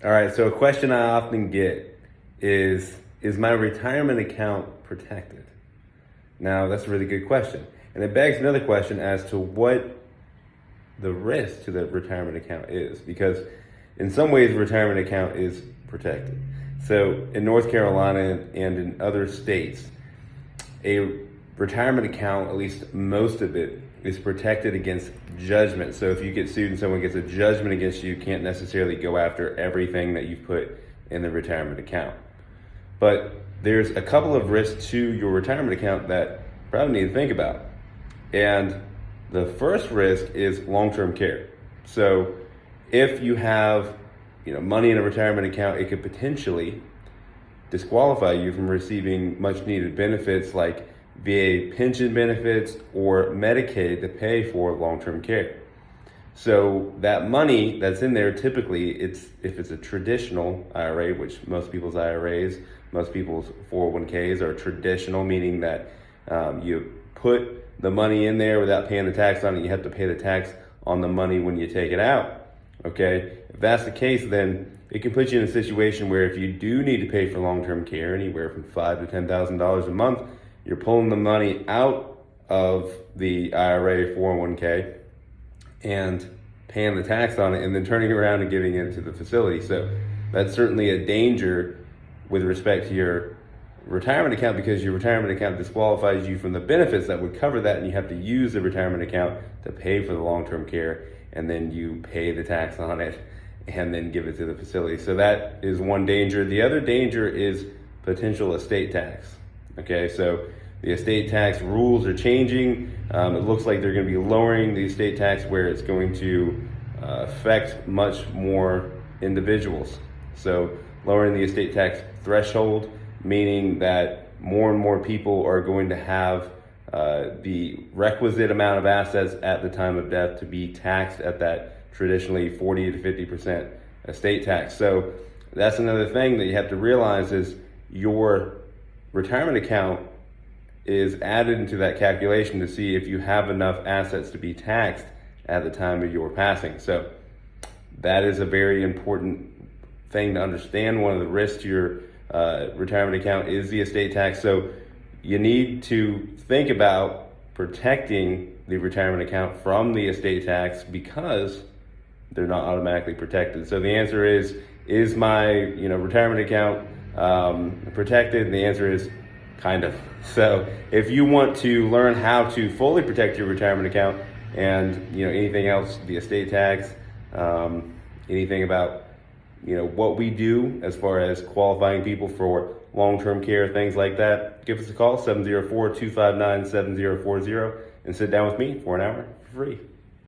All right, so a question I often get is my retirement account protected? Now, that's a really good question. And it begs another question as to what the risk to the retirement account is, because in some ways, the retirement account is protected. So in North Carolina and in other states, a retirement account, at least most of it, is protected against judgment. So if you get sued and someone gets a judgment against you, you can't necessarily go after everything that you've put in the retirement account. But there's a couple of risks to your retirement account that you probably need to think about. And the first risk is long-term care. So if you have money in a retirement account, it could potentially disqualify you from receiving much needed benefits like VA pension benefits or Medicaid to pay for long-term care. So that money that's in there, typically, if it's a traditional IRA, which most people's IRAs, most people's 401ks are traditional, meaning that you put the money in there without paying the tax on it. You have to pay the tax on the money when you take it out. Okay, if that's the case, then it can put you in a situation where if you do need to pay for long-term care, anywhere from $5,000 to $10,000 a month, you're pulling the money out of the IRA 401k and paying the tax on it and then turning around and giving it to the facility. So that's certainly a danger with respect to your retirement account, because your retirement account disqualifies you from the benefits that would cover that, and you have to use the retirement account to pay for the long-term care, and then you pay the tax on it and then give it to the facility. So that is one danger. The other danger is potential estate tax. Okay, so the estate tax rules are changing. It looks like they're going to be lowering the estate tax where it's going to affect much more individuals. So lowering the estate tax threshold, meaning that more and more people are going to have the requisite amount of assets at the time of death to be taxed at that traditionally 40 to 50% estate tax. So that's another thing that you have to realize is your retirement account is added into that calculation to see if you have enough assets to be taxed at the time of your passing. So that is a very important thing to understand. One of the risks to your retirement account is the estate tax. So you need to think about protecting the retirement account from the estate tax because they're not automatically protected. So the answer is my retirement account protected? And the answer is kind of. So if you want to learn how to fully protect your retirement account and anything else, the estate tax, anything about what we do as far as qualifying people for long-term care, things like that, give us a call, 704-259-7040, and sit down with me for an hour for free.